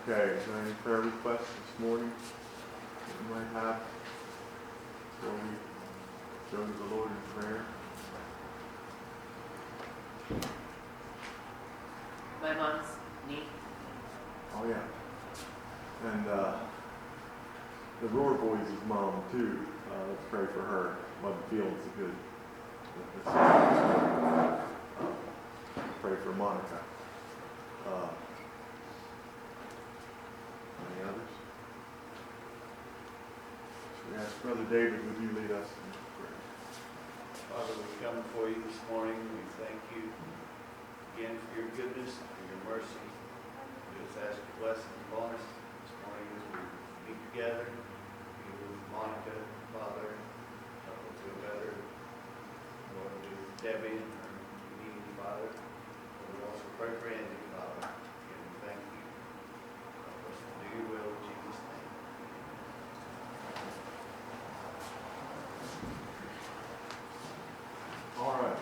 Okay, is there any prayer requests this morning that you might have before we go to the Lord in prayer? My mom's knee. Oh, yeah. And the Roar Boys' mom, too. Let's pray for her. Wasn't feeling so good. Pray for Monica. Any others? So we ask Brother David, would you lead us in prayer? Father, we come before you this morning. We thank you again for your goodness, for your mercy. We just ask your blessing upon us this morning as we meet together. Be with Monica, Father, help her feel better. Lord, be with Debbie and her needy Father. Lord, we also pray for Andy, Father. And we thank you. Help us to do your will in Jesus' name. All right.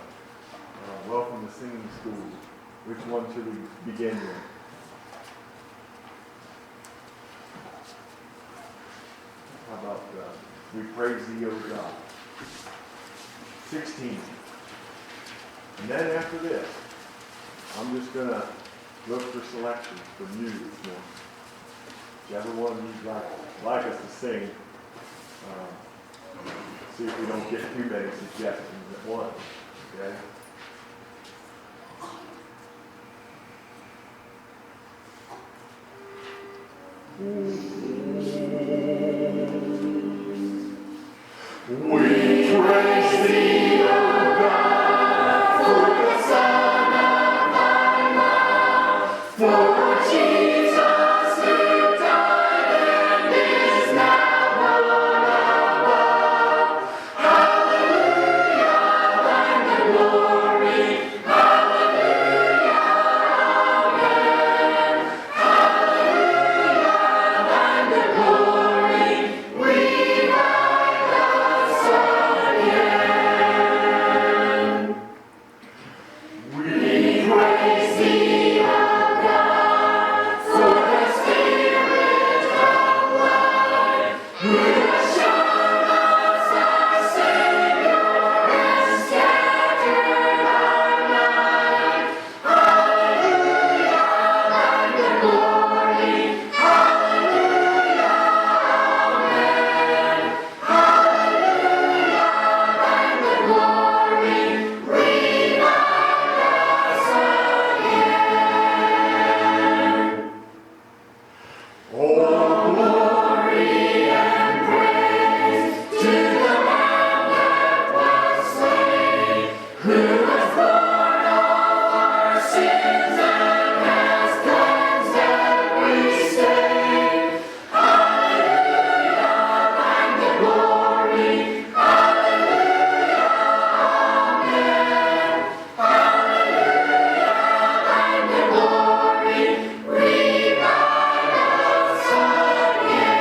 Welcome to singing school. Which one should we begin with? How about We Praise Thee, O God? 16. And then after this, I'm just going to look for selections from you this morning. Whichever one you'd like us to sing. See if we don't get too many suggestions at once. Okay? We praise Thee, O God, for the Son of Thy love, for Jesus who died and is now born above. Hallelujah, thine the glory. Hallelujah, amen. Hallelujah, thine the glory. Revive us again. We praise Thee, O God, for the Spirit of life, who has shown us our Savior and scattered our light. Hallelujah, thine the glory. Hallelujah, amen. Hallelujah, thine the glory. Revive us again. All glory and praise to the Lamb that was slain, who has borne all our sins and has cleansed every stain. Hallelujah, thine the glory. Hallelujah, amen. Hallelujah, thine the glory. Revive us again.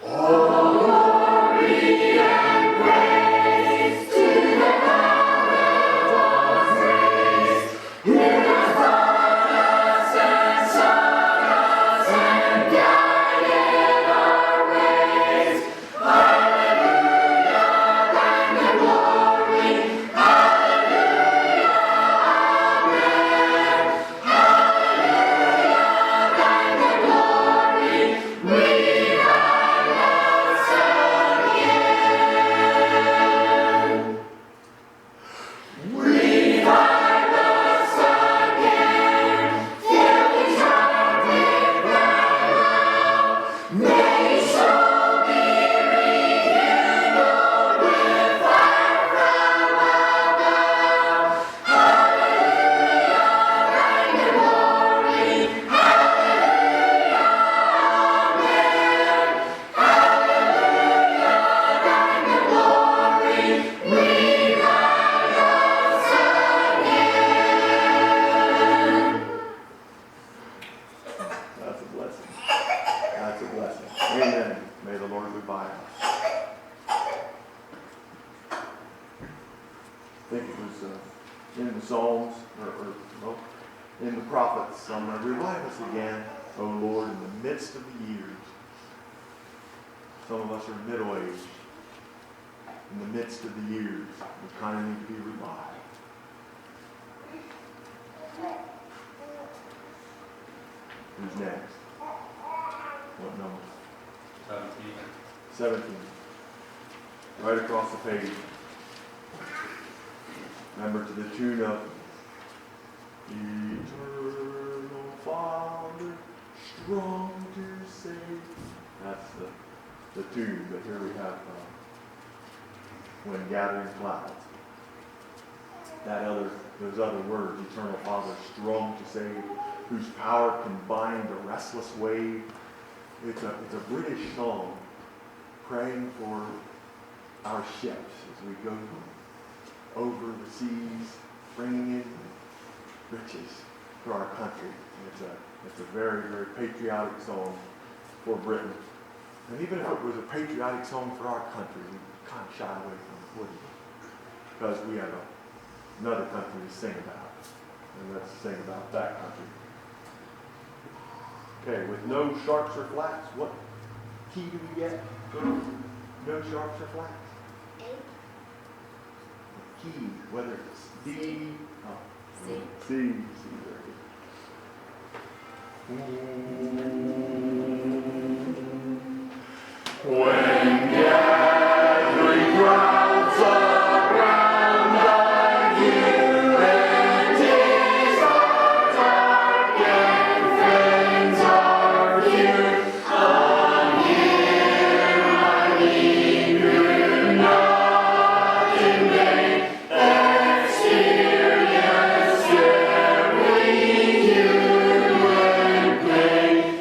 All glory and praise to the Lamb that was raised, who has taught us and sought us and guided our ways. Hallelujah, thine the glory. Hallelujah, amen. Hallelujah, thine the glory. Revive us again. Revive us again. Fill each heart with Thy love. May each soul be rekindled with fire from above. Hallelujah, thine the glory. Hallelujah, amen. Hallelujah, thine the glory. Revive us again. That's a blessing. That's a blessing. Amen. May the Lord revive us. I think it was in the Psalms, well, in the prophets, revive us again, O Lord, in the midst of the years. Some of us are middle-aged. In the midst of the years, we kind of need to be revived. Who's next? What number? 17. Right across the page. Remember, to the tune of Eternal Father, strong to save. That's the tune, but here we have when gathering clouds. Those other words, Eternal Father, strong to save, whose power can bind the restless wave. It's a British song praying for our ships as we go over the seas, bringing in riches for our country. It's a very, very patriotic song for Britain. And even if it was a patriotic song for our country, we kind of shy away from it, wouldn't we? Because we have another country to sing about. And let's sing about that country. Okay, with no sharps or flats, what key do we get? No sharps or flats? Key, whether it's D, C, very good. When gathering crowds around our unities are dark and friends are few, come here, my eager, not in vain, experience every human pain.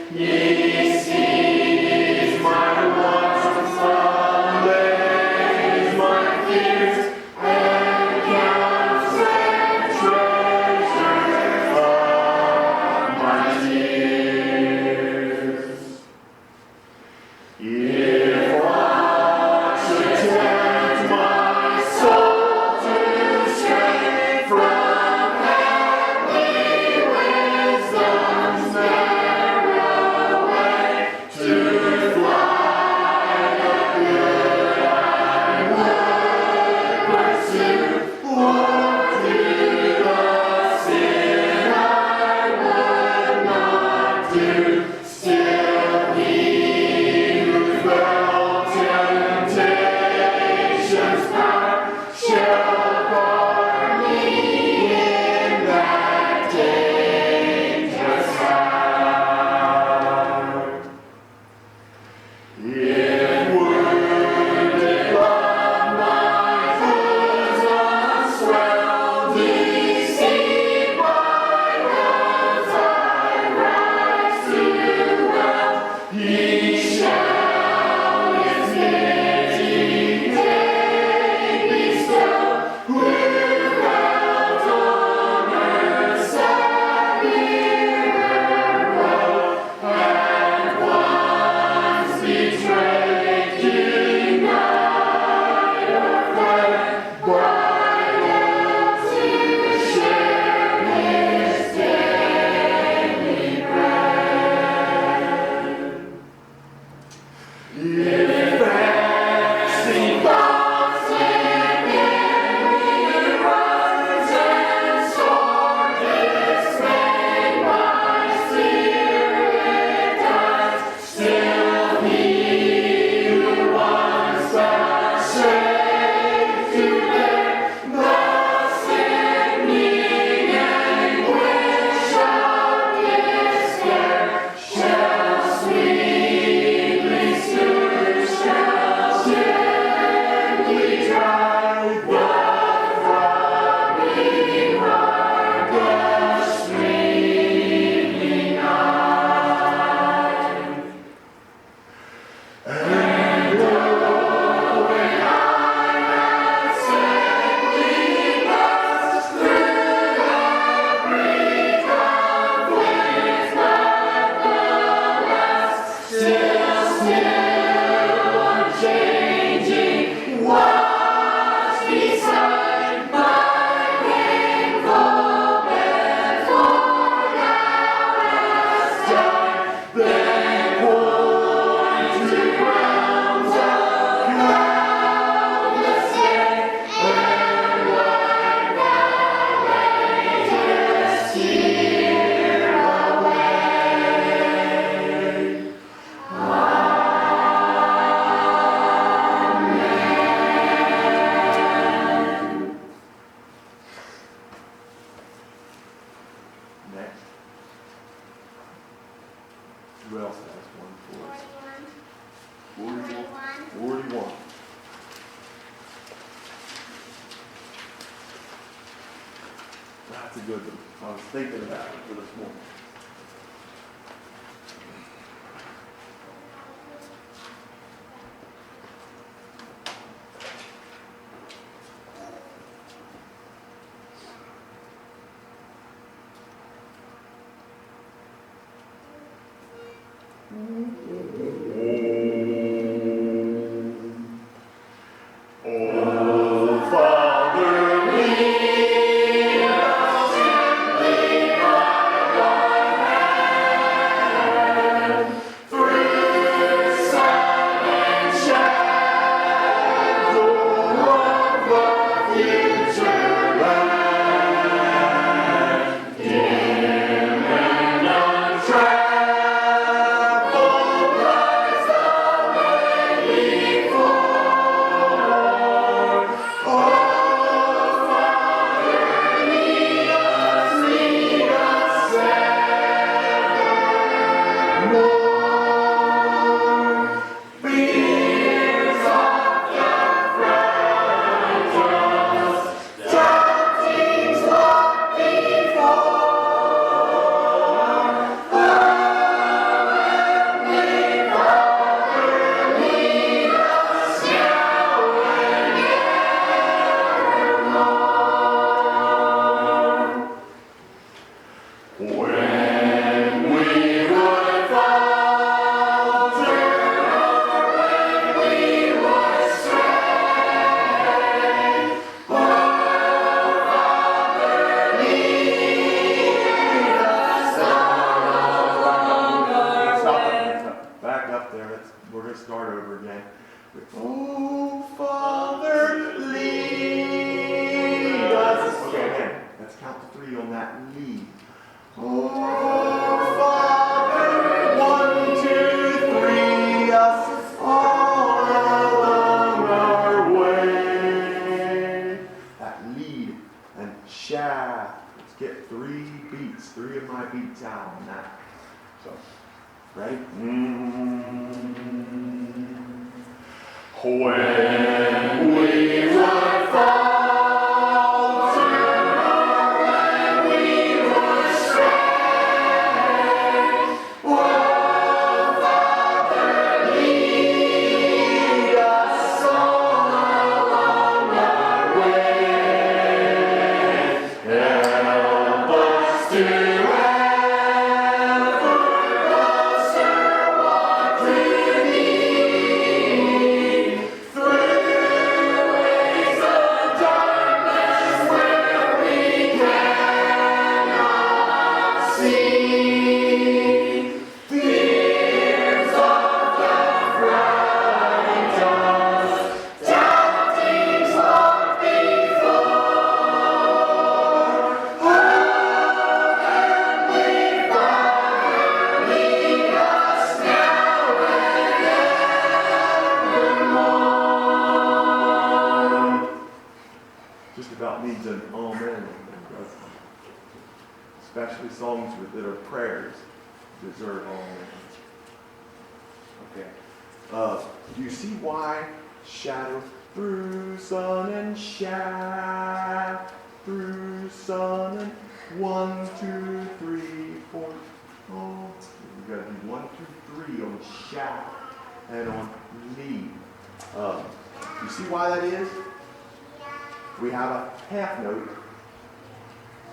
Next. Who else has one for us? 41. That's a good one. I was thinking about it for this morning. Especially songs that are prayers deserve amen. Okay. Do you see why shadow through sun and shadow through sun and 1, 2, 3, 4. Oh, we got to do 1, 2, 3 on shadow and on lead. You see why that is? We have a half note,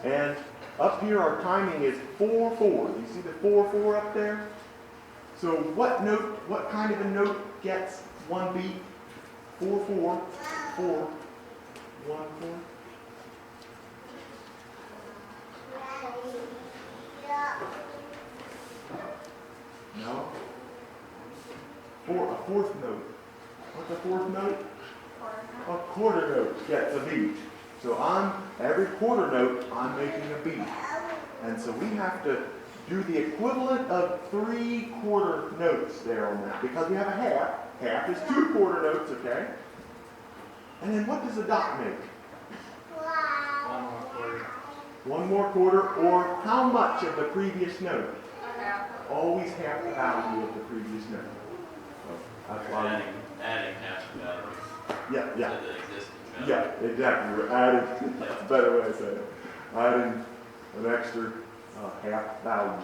and up here our timing is 4, 4. You see the 4, 4 up there? So what kind of a note gets one beat? 4, 4, 4, 1, 4. No? A fourth note. What's a fourth note? A quarter note gets a beat. So every quarter note, I'm making a beat. And so we have to do the equivalent of 3 quarter notes there on that. Because we have a half. Half is 2 quarter notes, okay? And then what does a dot make? 1 more quarter. One more quarter, or how much of the previous note? Always half the value of the previous note. So that's why. Adding half the value Yeah, yeah. to the existing value. Yeah, exactly. We're adding, that's a better way to say it. Adding an extra half value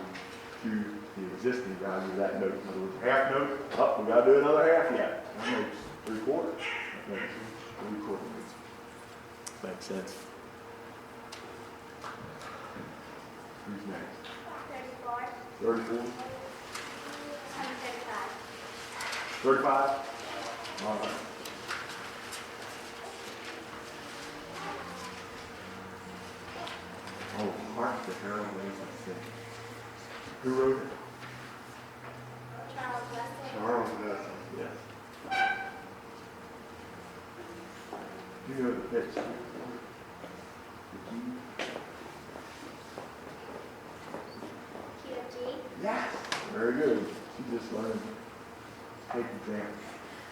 to the existing value of that note. In other words, half note, oh, we got to do another half yet. That makes 3/4. That makes 3/4. Makes sense. Who's next? 34. 34? 135. 35? All right. Oh, hark the herald ways of sin. Who wrote it? Charles Wesley. Charles Wesley, yes. Do you know the pitch? QFG. Yes. Very good. She just learned. Take exam.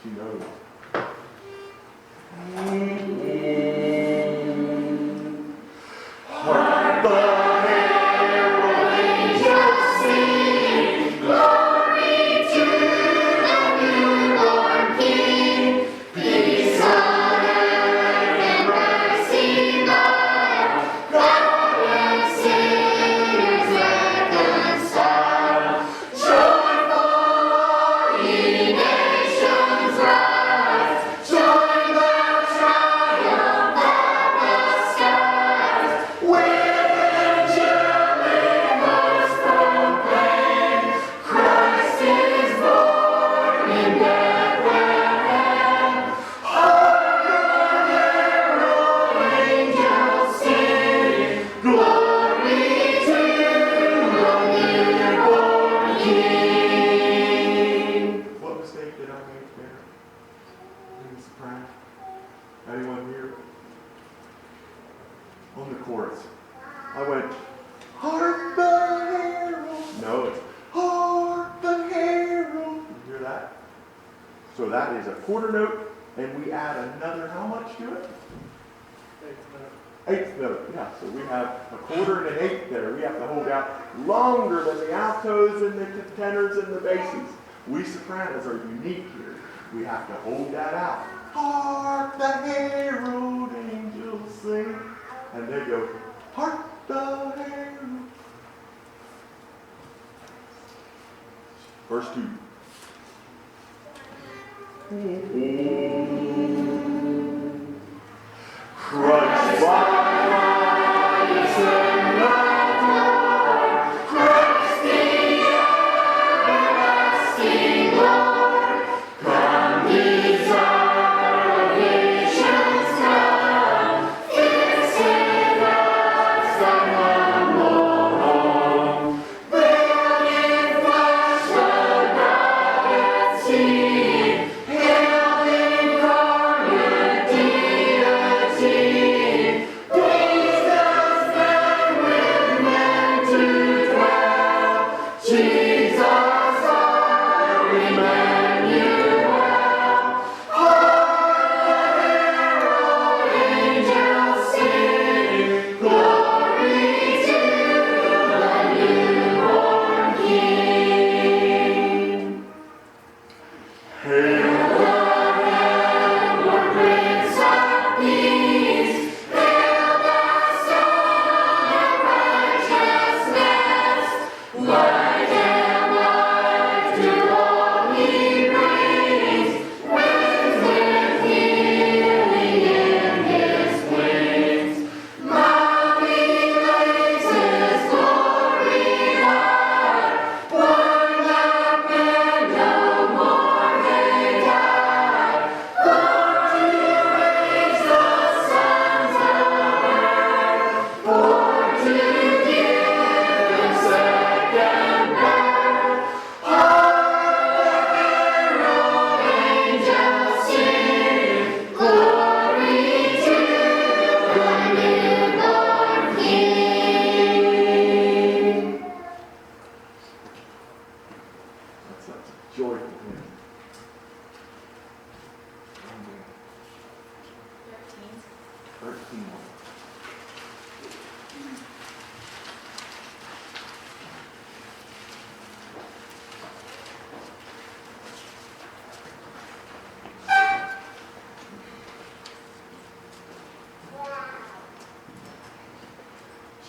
She knows. Hark the herald angels sing, glory to the newborn King. Peace on earth and mercy mild, God and sinners reconciled. Joyful all ye nations rise, join the triumph of the skies. With angelic voice proclaim, Christ is born in Bethlehem. Hark the herald angels sing, glory to the newborn King. What mistake did I make there? In the soprano? Anyone here? On the chorus. I went, hark the herald. No, it's hark the herald. You hear that? So that is a quarter note, and we add another, how much to it? Eighth note, yeah. So we have a quarter and an eighth there. We have to hold out longer than the altos and the tenors and the basses. We sopranos are unique here. We have to hold that out. Hark the herald angels sing. And they go, hark the herald. Verse 2. Christ rise in the dawn, Christ the everlasting Lord, come desire of nations come, visit us the humble home, veiled in flesh the God and sea, hail the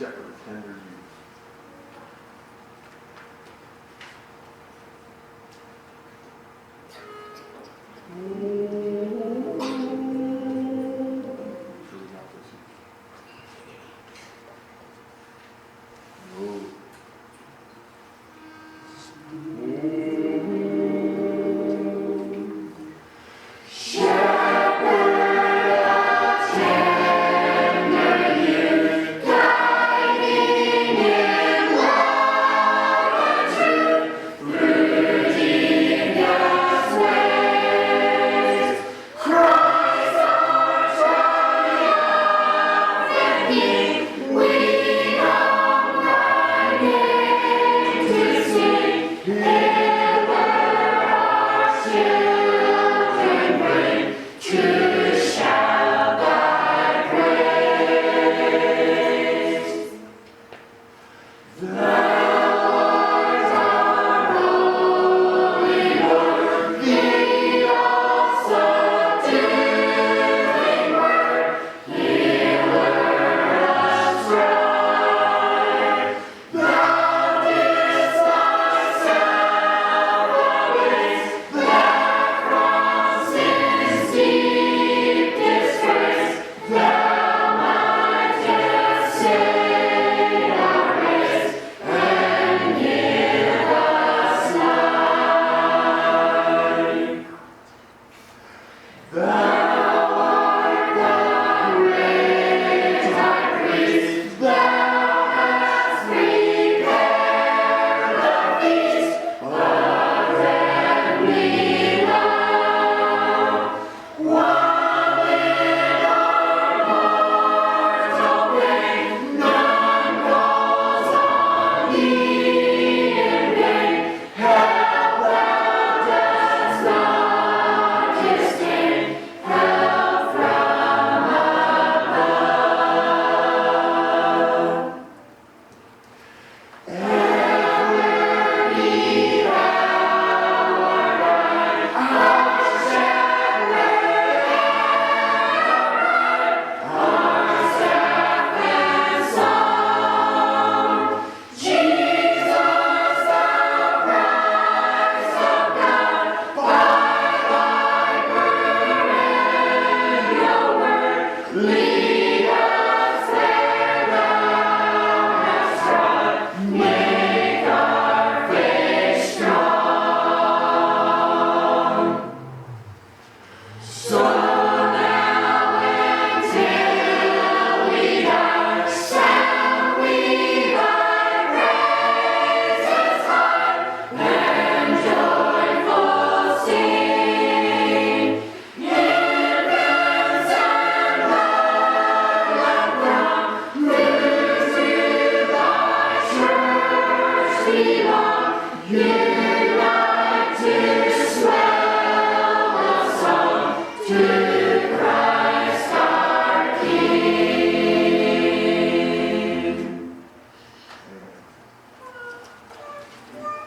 shepherd of tender youth.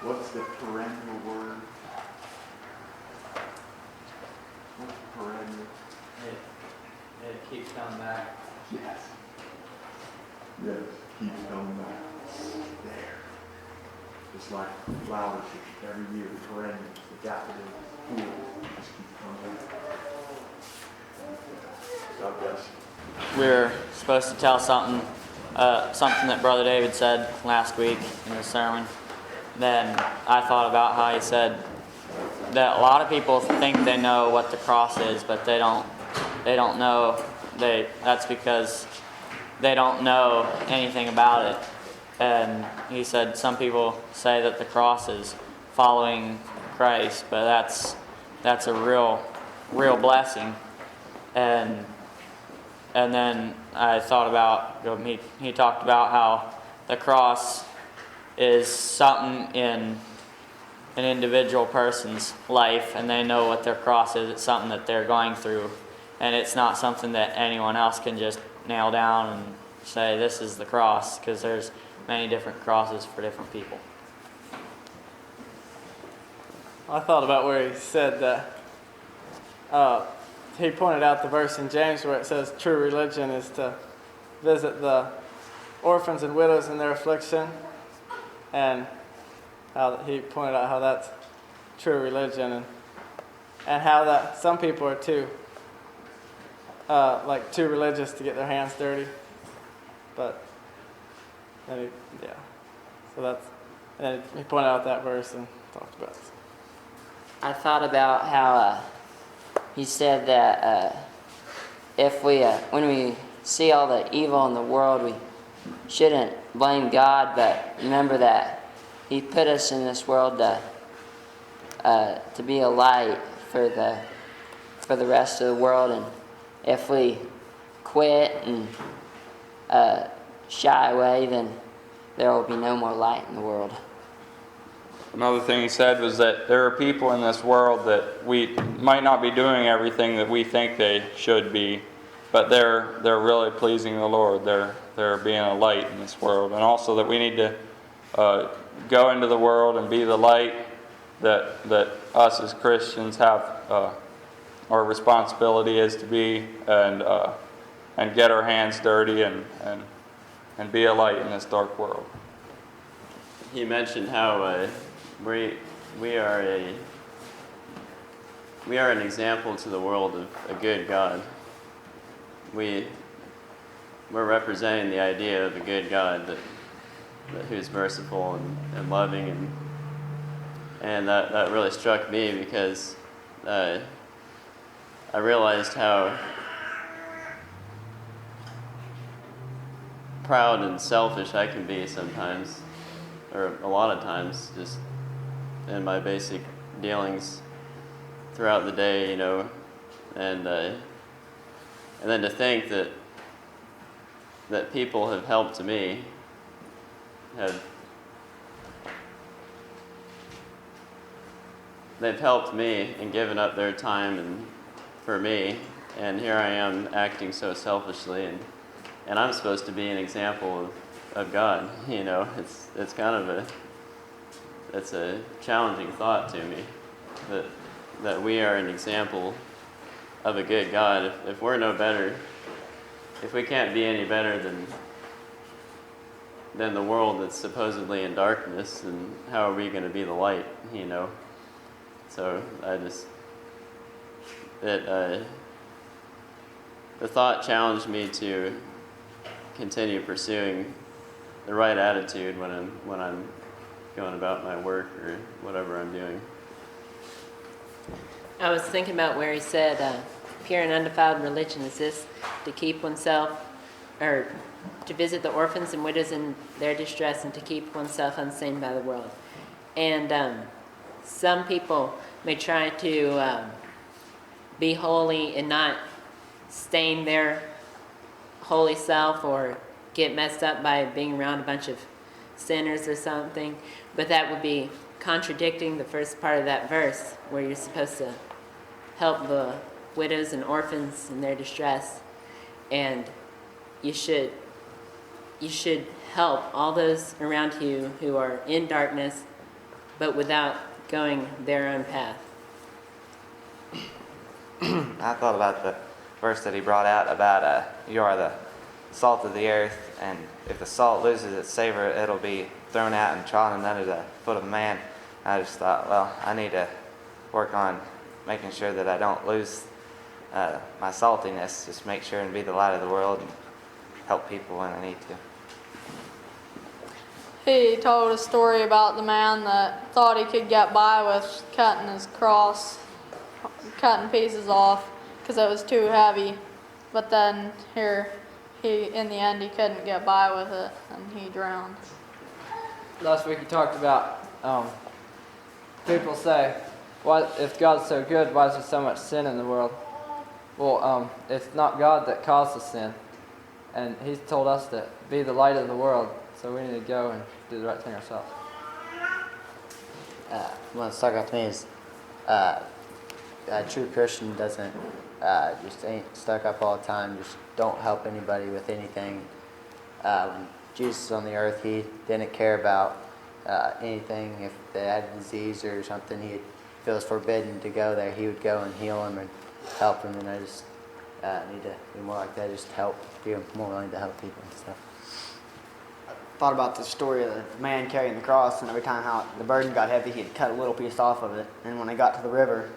What's the perennial word? What's perennial? It keeps coming back. Yes. Yes, keeps coming back. There. Just like flowers every year, the perennials, the daffodils, the pools, just keep coming back. God bless you. We were supposed to tell something that Brother David said last week in the sermon. Then I thought about how he said that a lot of people think they know what the cross is, but they don't know. That's because they don't know anything about it. And he said some people say that the cross is following Christ, but that's a real blessing. And then I thought about, he talked about how the cross is something in an individual person's life, and they know what their cross is. It's something that they're going through, and it's not something that anyone else can just nail down and say, this is the cross, because there's many different crosses for different people. I thought about where he said that he pointed out the verse in James where it says true religion is to visit the orphans and widows in their affliction, and how he pointed out how that's true religion, and how that some people are too religious to get their hands dirty. But then he pointed out that verse and talked about it. I thought about how he said that if when we see all the evil in the world, we shouldn't blame God, but remember that He put us in this world to be a light for the rest of the world, and if we quit and shy away, then there will be no more light in the world. Another thing he said was that there are people in this world that we might not be doing everything that we think they should be, but they're really pleasing the Lord. They're being a light in this world, and also that we need to go into the world and be the light that us as Christians have. Our responsibility is to be, and get our hands dirty and be a light in this dark world. He mentioned how we are an example to the world of a good God. We're representing the idea of a good God that who's merciful and loving, and that really struck me, because I realized how proud and selfish I can be sometimes, or a lot of times, just in my basic dealings throughout the day, and then to think that people have helped me, they've helped me and given up their time and for me, and here I am acting so selfishly, and I'm supposed to be an example of God. It's kind of it's a challenging thought to me that we are an example of a good God. If we're no better, if we can't be any better than the world that's supposedly in darkness, then how are we going to be the light? So the thought challenged me to continue pursuing the right attitude when I'm going about my work or whatever I'm doing. I was thinking about where he said, pure and undefiled religion is this, to keep oneself, or to visit the orphans and widows in their distress, and to keep oneself unseen by the world. And some people may try to be holy and not stain their holy self, or get messed up by being around a bunch of sinners or something, but that would be contradicting the first part of that verse, where you're supposed to help the widows and orphans in their distress, and you should help all those around you who are in darkness, but without going their own path. I thought about the verse that he brought out about you are the salt of the earth, and if the salt loses its savor, it'll be thrown out and trodden under the foot of man. I just thought, well, I need to work on making sure that I don't lose my saltiness. Just make sure and be the light of the world and help people when I need to. He told a story about the man that thought he could get by with cutting his cross, cutting pieces off because it was too heavy. But then in the end, he couldn't get by with it, and he drowned. Last week he talked about people say, "Why, if God's so good, why is there so much sin in the world?" Well, it's not God that caused the sin, and He's told us to be the light of the world, so we need to go and do the right thing ourselves. What stuck out to me is a true Christian doesn't just ain't stuck up all the time, just don't help anybody with anything. When Jesus was on the earth, He didn't care about anything. If they had a disease or something, if it was forbidden to go there, He would go and heal them and help them. And I just need to be more like that, just help, be more willing to help people and stuff. thought about the story of the man carrying the cross, and every time how the burden got heavy, he'd cut a little piece off of it. And when they got to the river,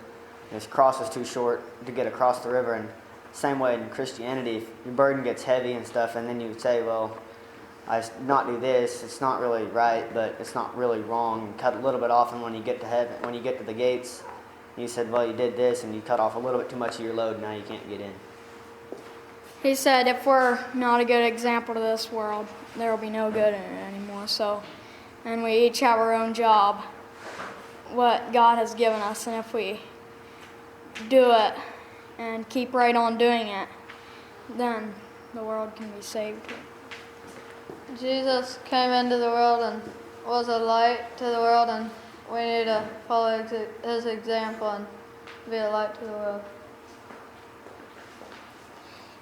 his cross was too short to get across the river. And same way in Christianity, if your burden gets heavy and stuff, and then you say, well, I not do this, it's not really right, but it's not really wrong. And cut a little bit off, and when you get to heaven, when you get to the gates, you said, well, you did this, and you cut off a little bit too much of your load, now you can't get in. He said if we're not a good example to this world, there will be no good in it anymore. So, and we each have our own job, what God has given us, and if we do it and keep right on doing it, then the world can be saved. Jesus came into the world and was a light to the world, and we need to follow his example and be a light to the world.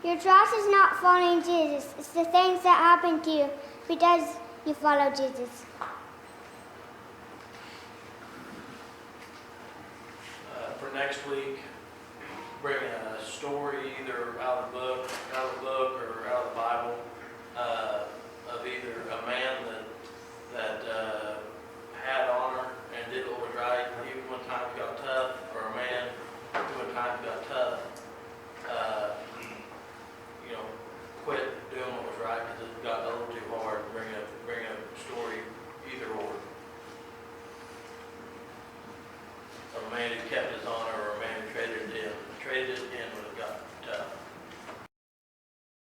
Your trust is not following Jesus. It's the things that happen to you because you follow Jesus. For next week, bring a story either out of the book or out of the Bible of either a man that had honor and did what was right even when times got tough, or a man who when times got tough, quit doing what was right because it got a little too hard. Bring a story either or of a man who kept